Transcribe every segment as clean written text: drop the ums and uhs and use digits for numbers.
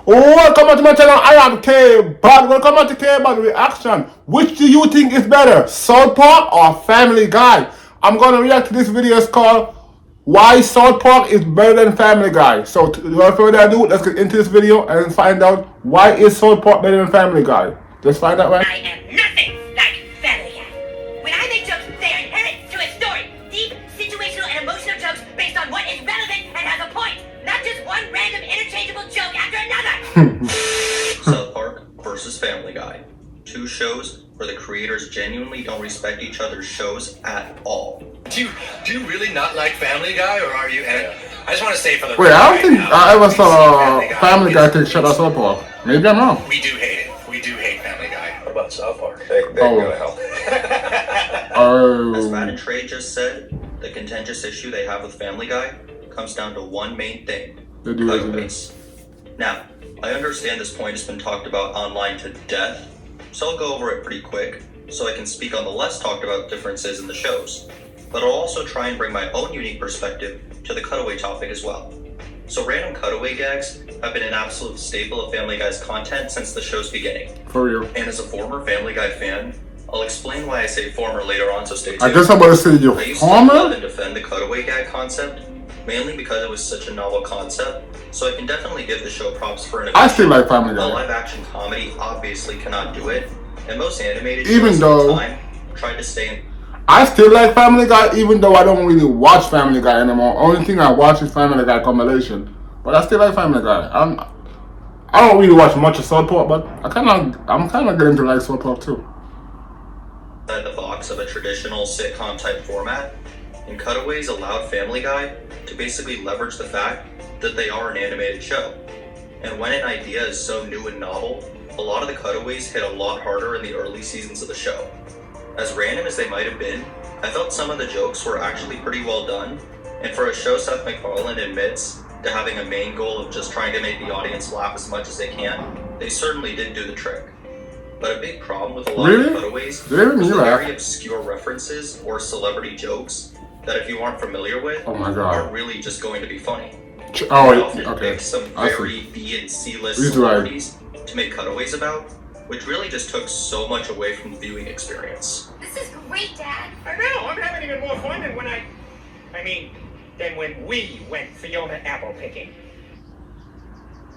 Welcome back to my channel. I am Kbad. Welcome back to Kbad Reaction. Which do you think is better, South Park or Family Guy? I'm gonna react to this video. It's called Why South Park is Better Than Family Guy. So without further ado, let's get into this video and find out why is South Park better than Family Guy. Let's find out right. I am nothing like Family Guy. When I make jokes, they are inherent to a story. Deep, situational, and emotional jokes based on what is relevant and has a point. Not just one random interchangeable joke after another. South Park versus Family Guy. Two shows where the creators genuinely don't respect each other's shows at all. Do you really not like Family Guy, or are you? And I just want to say for the Wait, I don't right think now, I ever we saw see Family Guy take shut out South Park. Maybe I'm wrong. We do hate it. We do hate Family Guy. What about South Park? They Oh. go to hell. As Matt and Oh. Trey just said, the contentious issue they have with Family Guy comes down to one main thing: They do it. cutaways. Now, I understand this point has been talked about online to death, so I'll go over it pretty quick so I can speak on the less talked about differences in the shows. But I'll also try and bring my own unique perspective to the cutaway topic as well. So random cutaway gags have been an absolute staple of Family Guy's content since the show's beginning. For real. And as a former Family Guy fan, I'll explain why I say former later on, so stay tuned. I guess I'm gonna say you I used to love former. and defend the cutaway gag concept, mainly because it was such a novel concept, so I can definitely give the show props for innovation. I still like Family A Guy. live action comedy obviously cannot do it, and most animated Even shows though- at the time tried to stay in. I still like Family Guy, even though I don't really watch Family Guy anymore. Only thing I watch is Family Guy compilation. But I still like Family Guy. I don't really watch much of South Park, but I'm kind of getting to like South Park too. Outside the box of a traditional sitcom type format, and Cutaways allowed Family Guy to basically leverage the fact that they are an animated show. And when an idea is so new and novel, a lot of the cutaways hit a lot harder in the early seasons of the show. As random as they might have been, I felt some of the jokes were actually pretty well done, and for a show Seth MacFarlane admits to having a main goal of just trying to make the audience laugh as much as they can, they certainly did do the trick. But a big problem with a lot Really? of cutaways They didn't was the laugh. very obscure references or celebrity jokes that if you aren't familiar with, Oh my aren't god. really just going to be funny. Oh, They often okay. picked some I see. very B and C list These are like- celebrities to make cutaways about, which really just took so much away from the viewing experience. This is great, Dad. I know, I'm having even more fun than than when we went Fiona apple picking.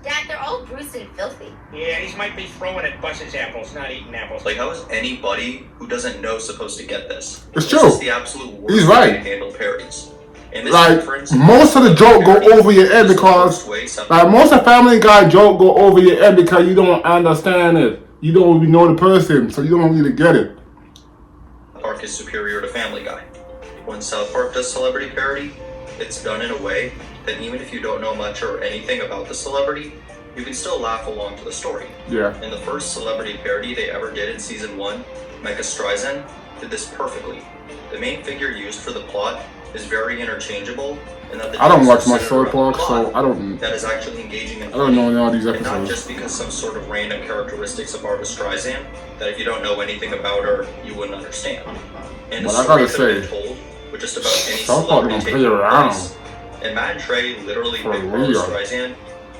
Dad, they're all bruised and filthy. Yeah, these might be throwing at Bus's apples, not eating apples. Like, how is anybody who doesn't know supposed to get this? It's This true. is the absolute worst He's way right. to handle parodies. And this Like, difference- most of the joke go over your head This is the because, worst way South like, most of Family Guy joke go over your head because you don't understand it. You don't really know the person, so you don't really get it. Park is superior to Family Guy. When South Park does celebrity parody, it's done in a way that even if you don't know much or anything about the celebrity, you can still laugh along to the story. Yeah. In the first celebrity parody they ever did in season 1, Mecha Streisand did this perfectly. The main figure used for the plot is very interchangeable, and that the I don't jokes watch are much centered South Park, around so plot I don't. that is actually engaging and I don't know any of these and not episodes. just because some sort of random characteristics of Barbra Streisand that if you don't know anything about her, you wouldn't understand. And the Well, I story gotta could have been say, told with just about any South Park celebrity don't taking play around. place. And Matt and Trey literally For picked Barbra real. Streisand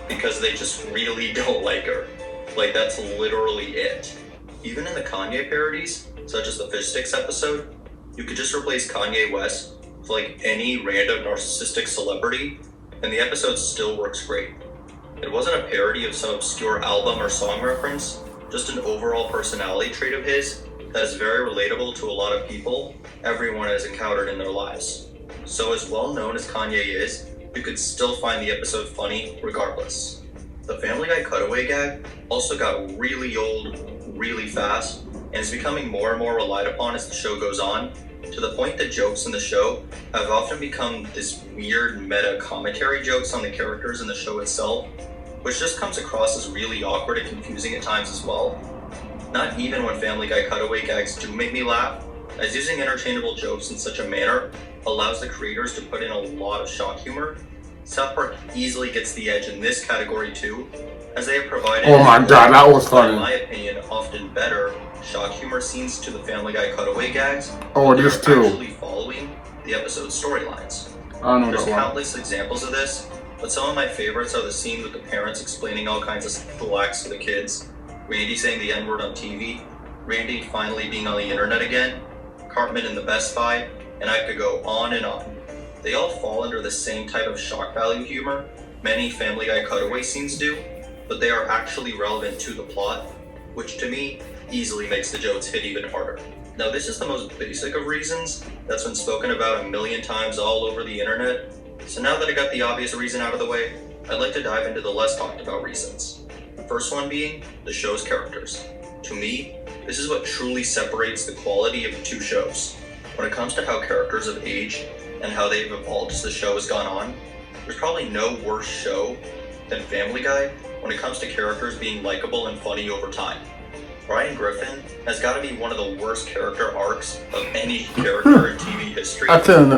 because they just really don't like her. Like, that's literally it. Even in the Kanye parodies, such as the Fish Sticks episode, you could just replace Kanye West with like any random narcissistic celebrity, and the episode still works great. It wasn't a parody of some obscure album or song reference, just an overall personality trait of his that is very relatable to a lot of people everyone has encountered in their lives. So as well known as Kanye is, you could still find the episode funny regardless. The Family Guy cutaway gag also got really old really fast and is becoming more and more relied upon as the show goes on, to the point that jokes in the show have often become this weird meta commentary jokes on the characters in the show itself, which just comes across as really awkward and confusing at times as well. Not even when Family Guy cutaway gags do make me laugh, as using interchangeable jokes in such a manner allows the creators to put in a lot of shock humor. South Park easily gets the edge in this category too, as they have provided, Oh my god, that was in funny. my opinion, often better shock humor scenes to the Family Guy cutaway gags. Oh, that this are too. actually following the episode's storylines. I know There's that one. countless examples of this, But some of my favorites are the scene with the parents explaining all kinds of sexual acts to the kids, Randy saying the N-word on TV, Randy finally being on the internet again, Cartman in the Best Buy, and I could go on and on. They all fall under the same type of shock value humor many Family Guy cutaway scenes do, but they are actually relevant to the plot, which to me easily makes the jokes hit even harder. Now this is the most basic of reasons that's been spoken about a million times all over the internet, so now that I got the obvious reason out of the way, I'd like to dive into the less talked about reasons. The first one being the show's characters. To me, this is what truly separates the quality of the two shows. When it comes to how characters have aged and how they've evolved as the show has gone on, there's probably no worse show than Family Guy when it comes to characters being likable and funny over time. Brian Griffin has got to be one of the worst character arcs of any character in TV history.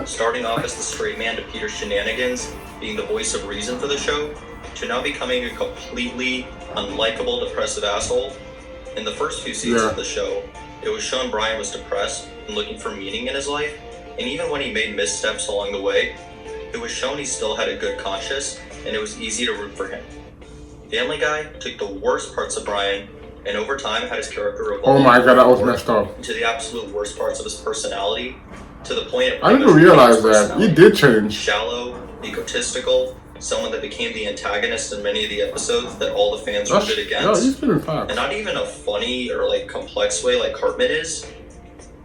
Starting off as the straight man to Peter's shenanigans, being the voice of reason for the show, to now becoming a completely unlikable, depressive asshole. In the first few seasons of the show, it was shown Brian was depressed and looking for meaning in his life, and even when he made missteps along the way, it was shown he still had a good conscience, and it was easy to root for him. Family Guy took the worst parts of Brian, and over time had his character evolve. Oh my god, that was messed up. To the absolute worst parts of his personality, to the point of I didn't realize that. He did change. Shallow, egotistical, someone that became the antagonist in many of the episodes that all the fans rooted against. Yeah, he's been fast. And not even a funny or like complex way like Cartman is.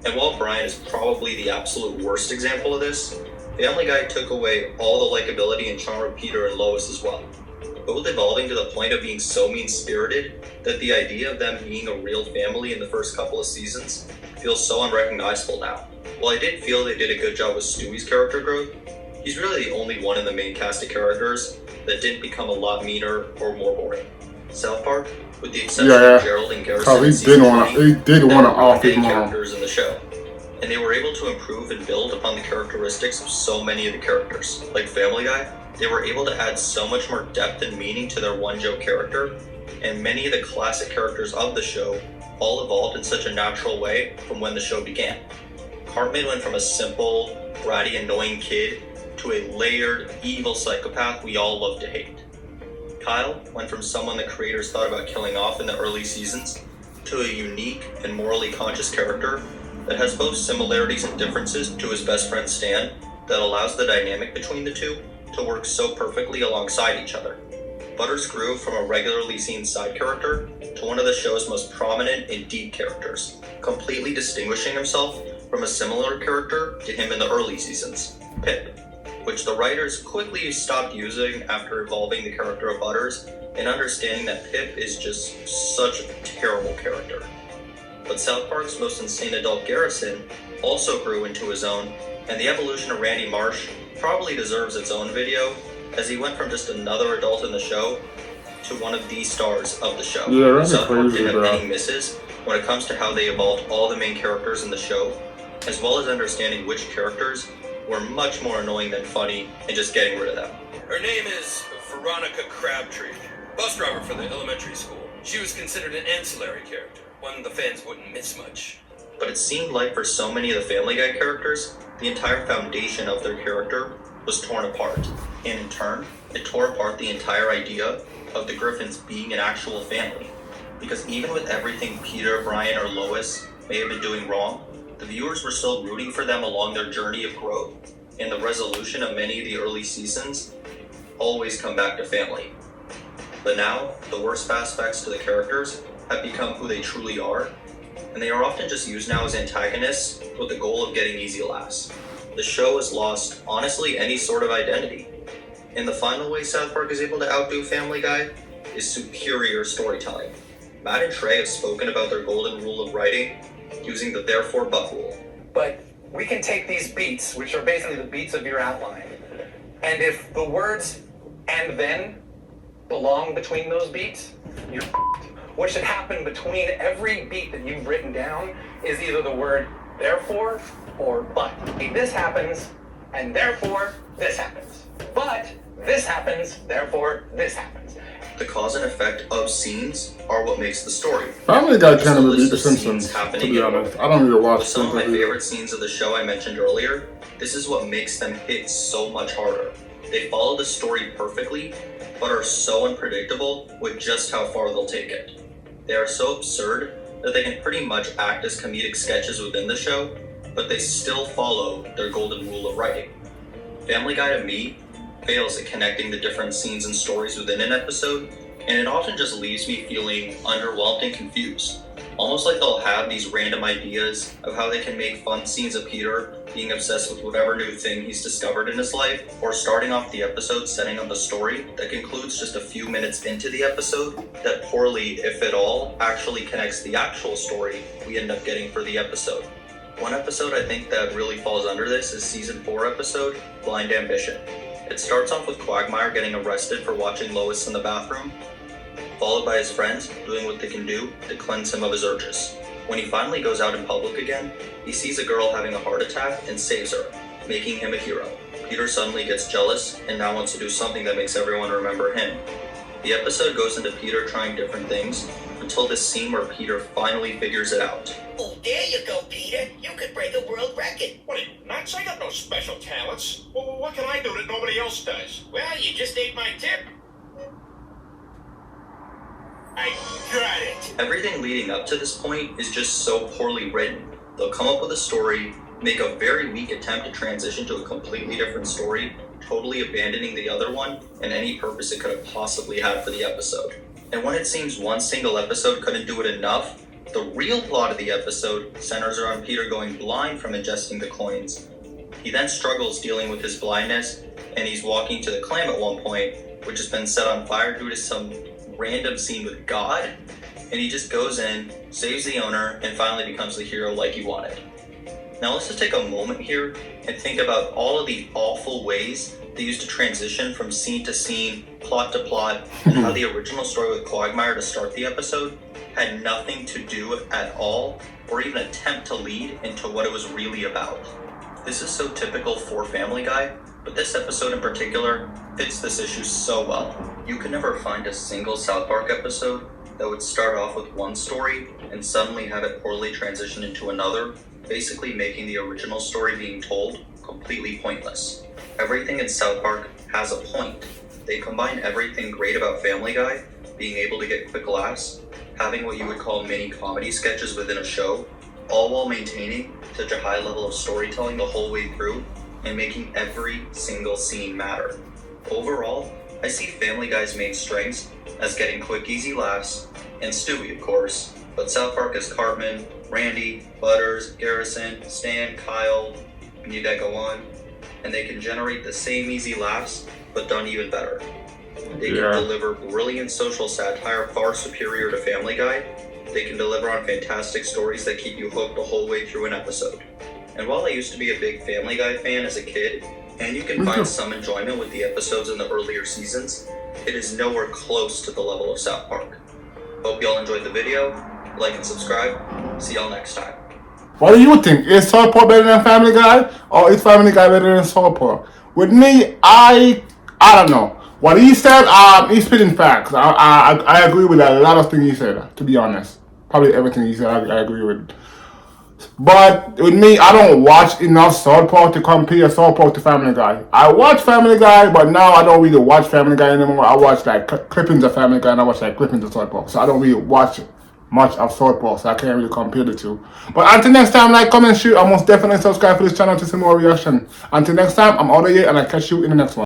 And while Brian is probably the absolute worst example of this, Family Guy took away all the likability and charm of Peter and Lois as well, both evolving to the point of being so mean-spirited that the idea of them being a real family in the first couple of seasons feels so unrecognizable now. While I did feel they did a good job with Stewie's character growth, he's really the only one in the main cast of characters that didn't become a lot meaner or more boring. South Park, with the exception of Gerald and Garrison, he did want to off his mom. Characters in the show, and they were able to improve and build upon the characteristics of so many of the characters. Like Family Guy, they were able to add so much more depth and meaning to their one joke character, and many of the classic characters of the show all evolved in such a natural way from when the show began. Cartman went from a simple, bratty, annoying kid to a layered, evil psychopath we all love to hate. Kyle went from someone the creators thought about killing off in the early seasons to a unique and morally conscious character that has both similarities and differences to his best friend Stan that allows the dynamic between the two to work so perfectly alongside each other. Butters grew from a regularly seen side character to one of the show's most prominent and deep characters, completely distinguishing himself from a similar character to him in the early seasons, Pip, which the writers quickly stopped using after evolving the character of Butters and understanding that Pip is just such a terrible character. But South Park's most insane adult Garrison also grew into his own, and the evolution of Randy Marsh probably deserves its own video, as he went from just another adult in the show to one of the stars of the show. Yeah, South Park didn't have any misses when it comes to how they evolved all the main characters in the show, as well as understanding which characters were much more annoying than funny and just getting rid of them. Her name is Veronica Crabtree, bus driver for the elementary school. She was considered an ancillary character, one the fans wouldn't miss much. But it seemed like for so many of the Family Guy characters, the entire foundation of their character was torn apart. And in turn, it tore apart the entire idea of the Griffins being an actual family. Because even with everything Peter, Brian, or Lois may have been doing wrong, the viewers were still rooting for them along their journey of growth, and the resolution of many of the early seasons always come back to family. But now, the worst aspects to the characters have become who they truly are, and they are often just used now as antagonists with the goal of getting easy laughs. The show has lost, honestly, any sort of identity. And the final way South Park is able to outdo Family Guy is superior storytelling. Matt and Trey have spoken about their golden rule of writing using the therefore but rule. But we can take these beats, which are basically the beats of your outline, and if the words and then belong between those beats, you're f***ed. What should happen between every beat that you've written down is either the word therefore or but. This happens, and therefore this happens. But this happens, therefore this happens. The cause and effect of scenes are what makes the story. Family Guy kind of beat The Simpsons, to be honest. I don't need to watch some of my favorite scenes of the show I mentioned earlier. This is what makes them hit so much harder. They follow the story perfectly, but are so unpredictable with just how far they'll take it. They are so absurd that they can pretty much act as comedic sketches within the show, but they still follow their golden rule of writing. Family Guy to me fails at connecting the different scenes and stories within an episode, and it often just leaves me feeling underwhelmed and confused. Almost like they'll have these random ideas of how they can make fun scenes of Peter being obsessed with whatever new thing he's discovered in his life, or starting off the episode setting up a story that concludes just a few minutes into the episode that poorly, if at all, actually connects the actual story we end up getting for the episode. One episode I think that really falls under this is season 4 episode, Blind Ambition. It starts off with Quagmire getting arrested for watching Lois in the bathroom, followed by his friends doing what they can do to cleanse him of his urges. When he finally goes out in public again, he sees a girl having a heart attack and saves her, making him a hero. Peter suddenly gets jealous and now wants to do something that makes everyone remember him. The episode goes into Peter trying different things until this scene where Peter finally figures it out. Oh, there you go, Peter. You could break a world record. What are you, nuts? I got no special talents. Well, what can I do that nobody else does? Well, you just ate my tip. I got it. Everything leading up to this point is just so poorly written. They'll come up with a story, make a very weak attempt to transition to a completely different story, totally abandoning the other one and any purpose it could have possibly had for the episode. And when it seems one single episode couldn't do it enough, the real plot of the episode centers around Peter going blind from ingesting the coins. He then struggles dealing with his blindness, and he's walking to the clam at one point, which has been set on fire due to some random scene with God, and he just goes in, saves the owner, and finally becomes the hero like he wanted. Now let's just take a moment here and think about all of the awful ways they used to transition from scene to scene, plot to plot, and how the original story with Quagmire to start the episode had nothing to do at all, or even attempt to lead into what it was really about. This is so typical for Family Guy, but this episode in particular fits this issue so well. You could never find a single South Park episode that would start off with one story and suddenly have it poorly transition into another, basically making the original story being told completely pointless. Everything in South Park has a point. They combine everything great about Family Guy, being able to get quick laughs, having what you would call mini comedy sketches within a show, all while maintaining such a high level of storytelling the whole way through and making every single scene matter. Overall, I see Family Guy's main strengths as getting quick, easy laughs, and Stewie, of course, but South Park is Cartman, Randy, Butters, Garrison, Stan, Kyle, and you that go on, and they can generate the same easy laughs, but done even better. They can deliver brilliant social satire far superior to Family Guy. They can deliver on fantastic stories that keep you hooked the whole way through an episode. And while I used to be a big Family Guy fan as a kid, and you can find some enjoyment with the episodes in the earlier seasons, it is nowhere close to the level of South Park. Hope y'all enjoyed the video. Like and subscribe. See y'all next time. What do you think? Is South Park better than Family Guy, or is Family Guy better than South Park? With me, I don't know. What he said, he's spitting facts. I agree with a lot of things he said, to be honest. Probably everything he said, I agree with. But with me, I don't watch enough South Park to compare South Park to Family Guy. I watch Family Guy, but now I don't really watch Family Guy anymore. I watch like clippings of Family Guy, and I watch like clippings of South Park. So I don't really watch much of South Park, so I can't really compare the two. But until next time, like, comment, share, and most definitely subscribe to this channel to see more reaction. Until next time, I'm out of here, and I'll catch you in the next one.